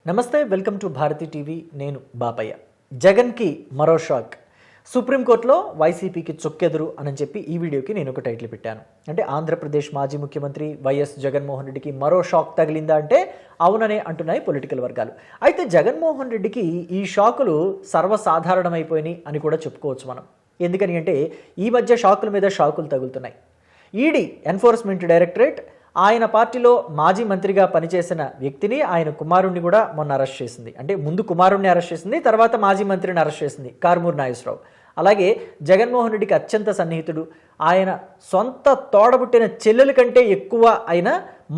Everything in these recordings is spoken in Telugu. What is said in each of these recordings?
నమస్తే, వెల్కమ్ టు భారతి టీవీ. నేను బాపయ్య. జగన్కి మరో షాక్. సుప్రీంకోర్టులో వైసీపీకి చొక్కెదురు అని చెప్పి ఈ వీడియోకి నేను ఒక టైటిల్ పెట్టాను. అంటే ఆంధ్రప్రదేశ్ మాజీ ముఖ్యమంత్రి వైఎస్ జగన్మోహన్ రెడ్డికి మరో షాక్ తగిలిందా అంటే అవుననే అంటున్నాయి పొలిటికల్ వర్గాలు. అయితే జగన్మోహన్ రెడ్డికి ఈ షాకులు సర్వసాధారణమైపోయినాయి అని కూడా చెప్పుకోవచ్చు మనం. ఎందుకని అంటే ఈ మధ్య షాకుల మీద షాకులు తగులుతున్నాయి. ఈడీ ఎన్ఫోర్స్మెంట్ డైరెక్టరేట్ ఆయన పార్టీలో మాజీ మంత్రిగా పనిచేసిన వ్యక్తిని, ఆయన కుమారుణ్ణి కూడా మొన్న అరెస్ట్ చేసింది. అంటే ముందు కుమారుణ్ణి అరెస్ట్ చేసింది, తర్వాత మాజీ మంత్రిని అరెస్ట్ చేసింది, కారుమూరి నాగేశ్వరరావు. అలాగే జగన్మోహన్ రెడ్డికి అత్యంత సన్నిహితుడు, ఆయన సొంత తోడబుట్టిన చెల్లెల కంటే ఎక్కువ అయిన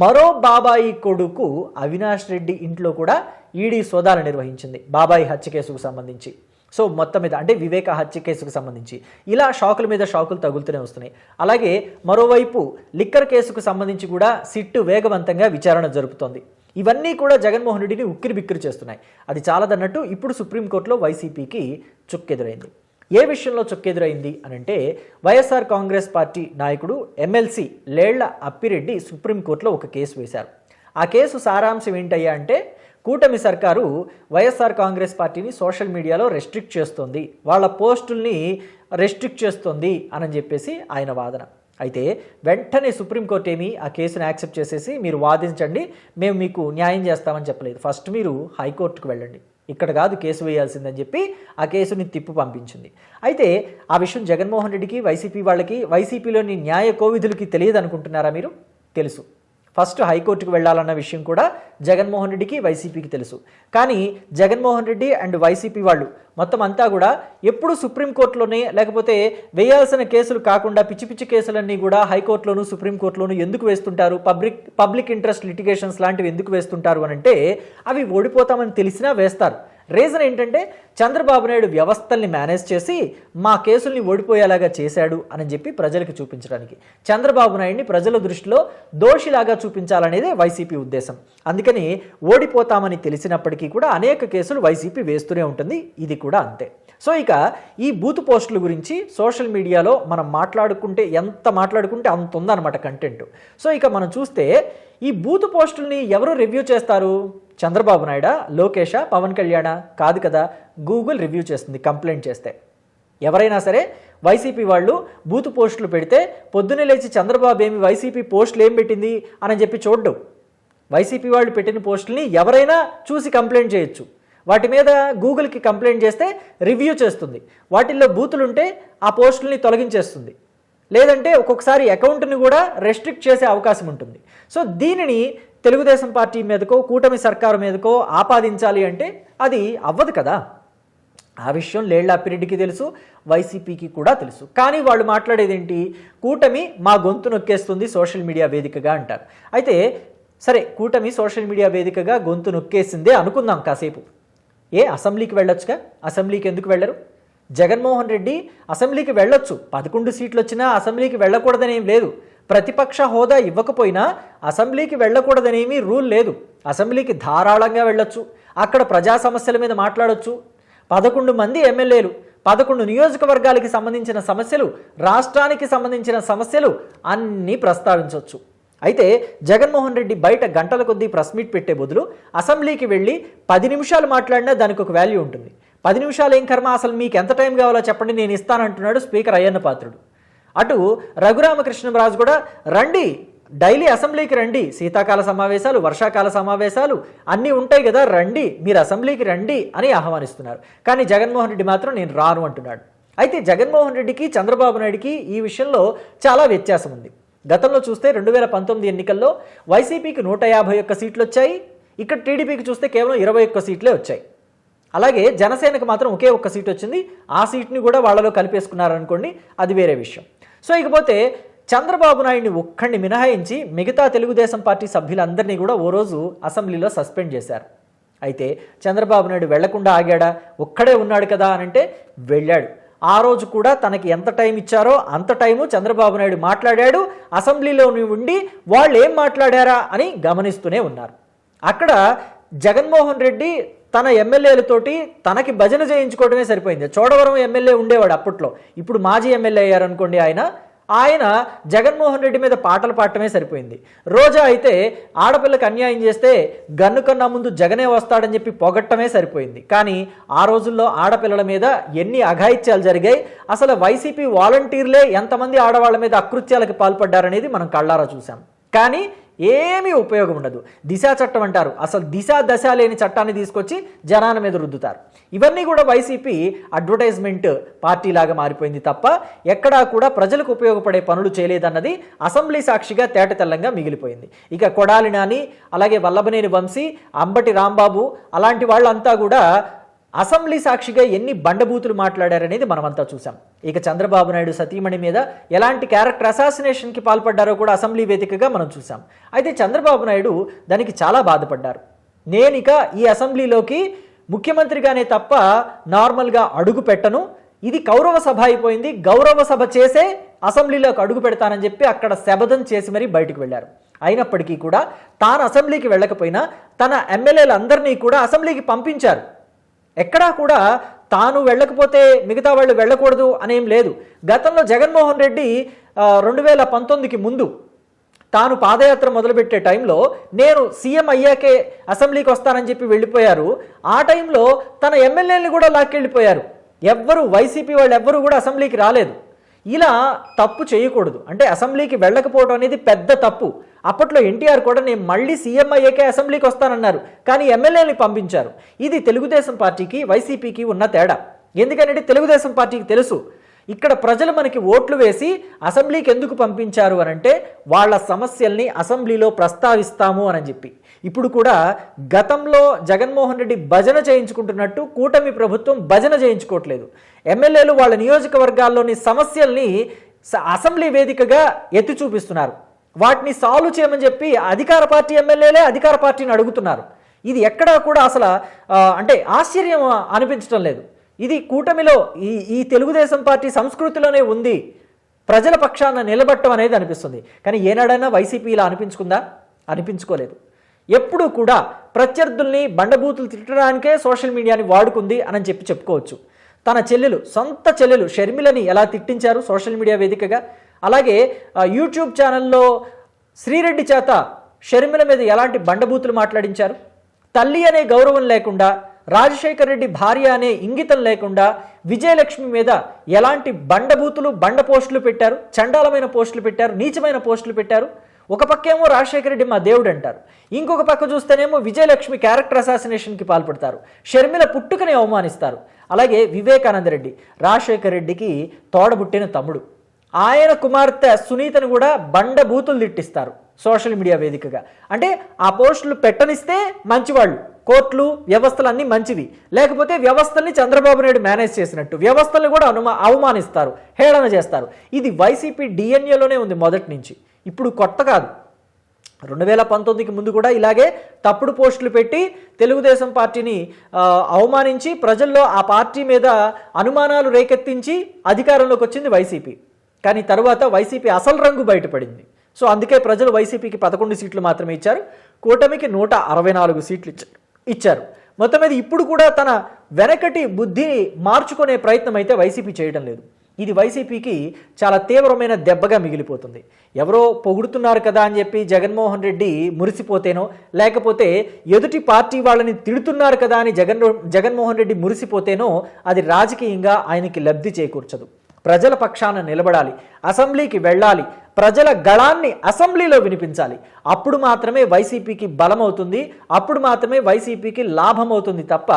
మరో బాబాయి కొడుకు అవినాష్ రెడ్డి ఇంట్లో కూడా ఈడీ సోదాలు నిర్వహించింది బాబాయి హత్య కేసుకు సంబంధించి. సో మొత్తం మీద అంటే వివేక హత్య కేసుకు సంబంధించి ఇలా షాకుల మీద షాకులు తగులుతూనే వస్తున్నాయి. అలాగే మరోవైపు లిక్కర్ కేసుకు సంబంధించి కూడా సిట్టు వేగవంతంగా విచారణ జరుపుతోంది. ఇవన్నీ కూడా జగన్మోహన్ రెడ్డిని ఉక్కిరి బిక్కిరి చేస్తున్నాయి. అది చాలదన్నట్టు ఇప్పుడు సుప్రీంకోర్టులో వైసీపీకి చుక్కెదురైంది. ఏ విషయంలో చుక్కెదురైంది అని అంటే వైఎస్ఆర్ కాంగ్రెస్ పార్టీ నాయకుడు ఎమ్మెల్సీ లేళ్ల అప్పిరెడ్డి సుప్రీంకోర్టులో ఒక కేసు వేశారు. ఆ కేసు సారాంశం ఏంటయ్యా అంటే కూటమి సర్కారు వైఎస్ఆర్ కాంగ్రెస్ పార్టీని సోషల్ మీడియాలో రెస్ట్రిక్ట్ చేస్తోంది, వాళ్ళ పోస్టుల్ని రెస్ట్రిక్ట్ చేస్తోంది అని చెప్పేసి ఆయన వాదన. అయితే వెంటనే సుప్రీంకోర్టు ఏమి ఆ కేసును యాక్సెప్ట్ చేసేసి మీరు వాదించండి, మేము మీకు న్యాయం చేస్తామని చెప్పలేదు. ఫస్ట్ మీరు హైకోర్టుకు వెళ్ళండి, ఇక్కడ కాదు కేసు వేయాల్సిందని చెప్పి ఆ కేసుని తిప్పు పంపించింది. అయితే ఆ విషయం జగన్మోహన్ రెడ్డికి, వైసీపీ వాళ్ళకి, వైసీపీలోని న్యాయ కోవిధులకి తెలియదు అనుకుంటున్నారా మీరు? తెలుసు. ఫస్ట్ హైకోర్టుకు వెళ్ళాలన్న విషయం కూడా జగన్మోహన్ రెడ్డికి, వైసీపీకి తెలుసు. కానీ జగన్మోహన్ రెడ్డి అండ్ వైసీపీ వాళ్ళు మొత్తం అంతా కూడా ఎప్పుడు సుప్రీంకోర్టులోనే, లేకపోతే వేయాల్సిన కేసులు కాకుండా పిచ్చి పిచ్చి కేసులన్నీ కూడా హైకోర్టులోను సుప్రీంకోర్టులోను ఎందుకు వేస్తుంటారు? పబ్లిక్ ఇంట్రెస్ట్ లిటిగేషన్స్ లాంటివి ఎందుకు వేస్తుంటారు అని అంటే అవి ఓడిపోతామని తెలిసినా వేస్తారు. రీజన్ ఏంటంటే చంద్రబాబు నాయుడు వ్యవస్థల్ని మేనేజ్ చేసి మా కేసుల్ని ఓడిపోయేలాగా చేశాడు అని చెప్పి ప్రజలకు చూపించడానికి, చంద్రబాబు నాయుడిని ప్రజల దృష్టిలో దోషిలాగా చూపించాలనేదే వైసీపీ ఉద్దేశం. అందుకని ఓడిపోతామని తెలిసినప్పటికీ కూడా అనేక కేసులు వైసీపీ వేస్తూనే ఉంటుంది. ఇది కూడా అంతే. సో ఇక ఈ బూత్ పోస్టుల గురించి సోషల్ మీడియాలో మనం ఎంత మాట్లాడుకుంటే అంత ఉందన్నమాట కంటెంట్. సో ఇక మనం చూస్తే ఈ బూత్ పోస్టుల్ని ఎవరు రివ్యూ చేస్తారు? చంద్రబాబు నాయుడా, లోకేషా, పవన్ కళ్యాణా? కాదు కదా, గూగుల్ రివ్యూ చేస్తుంది కంప్లైంట్ చేస్తే. ఎవరైనా సరే వైసీపీ వాళ్ళు బూత్ పోస్టులు పెడితే పొద్దున్నే లేచి చంద్రబాబు ఏమి వైసీపీ పోస్టులు ఏం పెట్టింది అని చెప్పి చూడడం. వైసీపీ వాళ్ళు పెట్టిన పోస్టుల్ని ఎవరైనా చూసి కంప్లైంట్ చేయొచ్చు. వాటి మీద గూగుల్కి కంప్లైంట్ చేస్తే రివ్యూ చేస్తుంది. వాటిల్లో బూతులుంటే ఆ పోస్టుల్ని తొలగించేస్తుంది. లేదంటే ఒక్కొక్కసారి అకౌంట్ని కూడా రెస్ట్రిక్ట్ చేసే అవకాశం ఉంటుంది. సో దీనిని తెలుగుదేశం పార్టీ మీదకో, కూటమి సర్కారు మీదకో ఆపాదించాలి అంటే అది అవ్వదు కదా. ఆ విషయం లేళ్ల అప్పిరెడ్డికి తెలుసు, వైసీపీకి కూడా తెలుసు. కానీ వాళ్ళు మాట్లాడేది ఏంటి? కూటమి మా గొంతు నొక్కేస్తుంది సోషల్ మీడియా వేదికగా అంటారు. అయితే సరే, కూటమి సోషల్ మీడియా వేదికగా గొంతు నొక్కేసిందే అనుకుందాం కాసేపు. అసెంబ్లీకి వెళ్ళొచ్చుగా? అసెంబ్లీకి ఎందుకు వెళ్ళరు? జగన్మోహన్ రెడ్డి అసెంబ్లీకి వెళ్ళొచ్చు, 11 సీట్లు వచ్చినా అసెంబ్లీకి వెళ్ళకూడదనేం లేదు. ప్రతిపక్ష హోదా ఇవ్వకపోయినా అసెంబ్లీకి వెళ్ళకూడదనేమీ రూల్ లేదు. అసెంబ్లీకి ధారాళంగా వెళ్ళొచ్చు, అక్కడ ప్రజా సమస్యల మీద మాట్లాడొచ్చు. 11 మంది ఎమ్మెల్యేలు, 11 నియోజకవర్గాలకి సంబంధించిన సమస్యలు, రాష్ట్రానికి సంబంధించిన సమస్యలు అన్నీ ప్రస్తావించవచ్చు. అయితే జగన్మోహన్ రెడ్డి బయట గంటల కొద్దీ ప్రెస్ మీట్ పెట్టే బదులు అసెంబ్లీకి వెళ్ళి 10 నిమిషాలు మాట్లాడినా దానికి ఒక వాల్యూ ఉంటుంది. 10 నిమిషాలు ఏం కర్మ, అసలు మీకు ఎంత టైం కావాలో చెప్పండి, నేను ఇస్తానంటున్నాడు స్పీకర్ అయ్యన్న పాత్రుడు. అటు రఘురామకృష్ణరాజు కూడా రండి, డైలీ అసెంబ్లీకి రండి, శీతాకాల సమావేశాలు, వర్షాకాల సమావేశాలు అన్నీ ఉంటాయి కదా, రండి, మీరు అసెంబ్లీకి రండి అని ఆహ్వానిస్తున్నారు. కానీ జగన్మోహన్ రెడ్డి మాత్రం నేను రాను అంటున్నాడు. అయితే జగన్మోహన్ రెడ్డికి, చంద్రబాబు నాయుడికి ఈ విషయంలో చాలా వ్యత్యాసం ఉంది. గతంలో చూస్తే 2019 ఎన్నికల్లో వైసీపీకి 151 సీట్లు వచ్చాయి. ఇక్కడ టీడీపీకి చూస్తే కేవలం 21 సీట్లే వచ్చాయి. అలాగే జనసేనకు మాత్రం ఒకే ఒక్క సీట్ వచ్చింది. ఆ సీట్ని కూడా వాళ్ళలో కలిపేసుకున్నారనుకోండి, అది వేరే విషయం. సో ఇకపోతే చంద్రబాబు నాయుడిని ఒక్కడిని మినహాయించి మిగతా తెలుగుదేశం పార్టీ సభ్యులందరినీ కూడా ఓ రోజు అసెంబ్లీలో సస్పెండ్ చేశారు. అయితే చంద్రబాబు నాయుడు వెళ్లకుండా ఆగాడా? ఒక్కడే ఉన్నాడు కదా అని అంటే వెళ్ళాడు. ఆ రోజు కూడా తనకి ఎంత టైం ఇచ్చారో అంత టైము చంద్రబాబు నాయుడు మాట్లాడాడు. అసెంబ్లీలోని ఉండి వాళ్ళు ఏం మాట్లాడారా అని గమనిస్తూనే ఉన్నారు. అక్కడ జగన్మోహన్ రెడ్డి తన ఎమ్మెల్యేలతోటి తనకి భజన చేయించుకోవడమే సరిపోయింది. చోడవరం ఎమ్మెల్యే ఉండేవాడు అప్పట్లో, ఇప్పుడు మాజీ ఎమ్మెల్యే అయ్యారనుకోండి ఆయన. ఆయన జగన్మోహన్ రెడ్డి మీద పాటలు పాడటమే సరిపోయింది. రోజా అయితే ఆడపిల్లకి అన్యాయం చేస్తే గన్ను కన్నా ముందు జగనే వస్తాడని చెప్పి పొగట్టమే సరిపోయింది. కానీ ఆ రోజుల్లో ఆడపిల్లల మీద ఎన్ని అఘాయిత్యాలు జరిగాయి, అసలు వైసీపీ వాలంటీర్లే ఎంతమంది ఆడవాళ్ళ మీద అకృత్యాలకు పాల్పడ్డారనేది మనం కళ్ళారా చూసాం. కానీ ఏమీ ఉపయోగం ఉండదు. దిశా చట్టం అంటారు, అసలు దిశా దశ లేని చట్టాన్ని తీసుకొచ్చి జనాల మీద రుద్దుతారు. ఇవన్నీ కూడా వైసీపీ అడ్వర్టైజ్మెంట్ పార్టీలాగా మారిపోయింది తప్ప ఎక్కడా కూడా ప్రజలకు ఉపయోగపడే పనులు చేయలేదన్నది అసెంబ్లీ సాక్షిగా తేటతెల్లంగా మిగిలిపోయింది. ఇక కొడాలి నాని, అలాగే వల్లభనేని వంశీ, అంబటి రాంబాబు అలాంటి వాళ్ళంతా కూడా అసెంబ్లీ సాక్షిగా ఎన్ని బండబూతులు మాట్లాడారనేది మనమంతా చూసాం. ఇక చంద్రబాబు నాయుడు సతీమణి మీద ఎలాంటి క్యారెక్టర్ అసాసినేషన్కి పాల్పడ్డారో కూడా అసెంబ్లీ వేదికగా మనం చూసాం. అయితే చంద్రబాబు నాయుడు దానికి చాలా బాధపడ్డారు. నేను ఇక ఈ అసెంబ్లీలోకి ముఖ్యమంత్రిగానే తప్ప నార్మల్గా అడుగు పెట్టను, ఇది కౌరవ సభ అయిపోయింది, గౌరవ సభ చేసే అసెంబ్లీలోకి అడుగు పెడతానని చెప్పి అక్కడ శపథం చేసి మరీ బయటకు వెళ్ళారు. అయినప్పటికీ కూడా తాను అసెంబ్లీకి వెళ్ళకపోయినా తన ఎమ్మెల్యేలందరినీ కూడా అసెంబ్లీకి పంపించారు. ఎక్కడా కూడా తాను వెళ్ళకపోతే మిగతా వాళ్ళు వెళ్ళకూడదు అనేం లేదు. గతంలో జగన్మోహన్ రెడ్డి 2019కి ముందు తాను పాదయాత్ర మొదలుపెట్టే టైంలో నేను సీఎం అయ్యాకే అసెంబ్లీకి వస్తానని చెప్పి వెళ్ళిపోయారు. ఆ టైంలో తన ఎమ్మెల్యేని కూడా లాక్కెళ్ళిపోయారు. ఎవ్వరు వైసీపీ వాళ్ళు ఎవ్వరూ కూడా అసెంబ్లీకి రాలేదు. ఇలా తప్పు చేయకూడదు. అంటే అసెంబ్లీకి వెళ్ళకపోవడం అనేది పెద్ద తప్పు. అప్పట్లో ఎన్టీఆర్ కూడా నేను మళ్ళీ సీఎం అయ్యాకే అసెంబ్లీకి వస్తానన్నారు, కానీ ఎమ్మెల్యేని పంపించారు. ఇది తెలుగుదేశం పార్టీకి వైసీపీకి ఉన్న తేడా. ఎందుకంటే తెలుగుదేశం పార్టీకి తెలుసు ఇక్కడ ప్రజలు మనకి ఓట్లు వేసి అసెంబ్లీకి ఎందుకు పంపించారు అనంటే వాళ్ళ సమస్యల్ని అసెంబ్లీలో ప్రస్తావిస్తాము అని చెప్పి. ఇప్పుడు కూడా గతంలో జగన్మోహన్ రెడ్డి భజన చేయించుకుంటున్నట్టు కూటమి ప్రభుత్వం భజన చేయించుకోవట్లేదు. ఎమ్మెల్యేలు వాళ్ళ నియోజకవర్గాల్లోని సమస్యల్ని అసెంబ్లీ వేదికగా ఎత్తి చూపిస్తున్నారు. వాటిని సాల్వ్ చేయమని చెప్పి అధికార పార్టీ ఎమ్మెల్యేలే అధికార పార్టీని అడుగుతున్నారు. ఇది ఎక్కడా కూడా అసలు అంటే ఆశ్చర్యం అనిపించడం లేదు. ఇది కూటమిలో ఈ తెలుగుదేశం పార్టీ సంస్కృతిలోనే ఉంది, ప్రజల పక్షాన నిలబట్టం అనేది అనిపిస్తుంది. కానీ ఏనాడైనా వైసీపీ ఇలా అనిపించుకుందా? అనిపించుకోలేదు. ఎప్పుడూ కూడా ప్రత్యర్థుల్ని బండబూతులు తిట్టడానికే సోషల్ మీడియాని వాడుకుంది అని చెప్పుకోవచ్చు. తన చెల్లెలు, సొంత చెల్లెలు షర్మిలని ఎలా తిట్టించారు సోషల్ మీడియా వేదికగా. అలాగే యూట్యూబ్ ఛానల్లో శ్రీరెడ్డి చేత షర్మిల మీద ఎలాంటి బండబూతులు మాట్లాడించారు. తల్లి అనే గౌరవం లేకుండా, రాజశేఖర్ రెడ్డి భార్య అనే ఇంగితం లేకుండా విజయలక్ష్మి మీద ఎలాంటి బండబూతులు, బండ పోస్టులు పెట్టారు, చండాలమైన పోస్టులు పెట్టారు, నీచమైన పోస్టులు పెట్టారు. ఒక పక్కేమో రాజశేఖర రెడ్డి మా దేవుడు అంటారు, ఇంకొక పక్క చూస్తేనేమో విజయలక్ష్మి క్యారెక్టర్ అసాసినేషన్కి పాల్పడతారు, షర్మిల పుట్టుకని అవమానిస్తారు. అలాగే వివేకానంద రెడ్డి రాజశేఖర రెడ్డికి తోడబుట్టిన తమ్ముడు, ఆయన కుమార్తె సునీతను కూడా బండబూతులు తిట్టిస్తారు సోషల్ మీడియా వేదికగా. అంటే ఆ పోస్టులు పెట్టనిస్తే మంచివాళ్ళు, కోర్టులు వ్యవస్థలు అన్నీ మంచివి, లేకపోతే వ్యవస్థల్ని చంద్రబాబు నాయుడు మేనేజ్ చేసినట్టు వ్యవస్థల్ని కూడా అవమానిస్తారు, హేళన చేస్తారు. ఇది వైసీపీ డిఎన్ఏలోనే ఉంది మొదటి నుంచి, ఇప్పుడు కొత్త కాదు. 2019కి ముందు కూడా ఇలాగే తప్పుడు పోస్టులు పెట్టి తెలుగుదేశం పార్టీని అవమానించి ప్రజల్లో ఆ పార్టీ మీద అనుమానాలు రేకెత్తించి అధికారంలోకి వచ్చింది వైసీపీ. కానీ తర్వాత వైసీపీ అసలు రంగు బయటపడింది. సో అందుకే ప్రజలు వైసీపీకి 11 సీట్లు మాత్రమే ఇచ్చారు, కూటమికి 164 సీట్లు ఇచ్చారు. మొత్తం మీద ఇప్పుడు కూడా తన వెనకటి బుద్ధిని మార్చుకునే ప్రయత్నం అయితే వైసీపీ చేయడం లేదు. ఇది వైసీపీకి చాలా తీవ్రమైన దెబ్బగా మిగిలిపోతుంది. ఎవరో పొగుడుతున్నారు కదా అని చెప్పి జగన్మోహన్ రెడ్డి మురిసిపోతేనో, లేకపోతే ఎదుటి పార్టీ వాళ్ళని తిడుతున్నారు కదా అని జగన్మోహన్ రెడ్డి మురిసిపోతేనో అది రాజకీయంగా ఆయనకి లబ్ధి చేకూర్చదు. ప్రజల పక్షాన నిలబడాలి, అసెంబ్లీకి వెళ్ళాలి, ప్రజల గళాన్ని అసెంబ్లీలో వినిపించాలి. అప్పుడు మాత్రమే వైసీపీకి బలం అవుతుంది, అప్పుడు మాత్రమే వైసీపీకి లాభం అవుతుంది తప్ప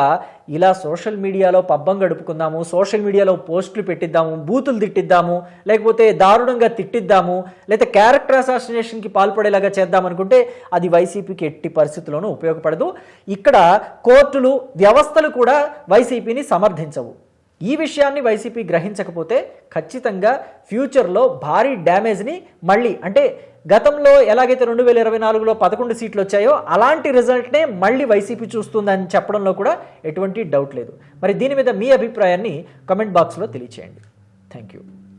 ఇలా సోషల్ మీడియాలో పబ్బం గడుపుకుందాము, సోషల్ మీడియాలో పోస్టులు పెట్టిద్దాము, బూతులు తిట్టిద్దాము, లేకపోతే దారుణంగా తిట్టిద్దాము, లేకపోతే క్యారెక్టర్ అసాసినేషన్కి పాల్పడేలాగా చేద్దామనుకుంటే అది వైసీపీకి ఎట్టి పరిస్థితుల్లోనూ ఉపయోగపడదు. ఇక్కడ కోర్టులు వ్యవస్థలు కూడా వైసీపీని సమర్థించవు. ఈ విషయాన్ని వైసీపీ గ్రహించకపోతే ఖచ్చితంగా ఫ్యూచర్లో భారీ డ్యామేజ్ని మళ్ళీ, అంటే గతంలో ఎలాగైతే 2024లో 11 సీట్లు వచ్చాయో అలాంటి రిజల్ట్నే మళ్ళీ వైసీపీ చూస్తుందని చెప్పడంలో కూడా ఎటువంటి డౌట్ లేదు. మరి దీని మీద మీ అభిప్రాయాన్ని కమెంట్ బాక్స్లో తెలియచేయండి. Thank you.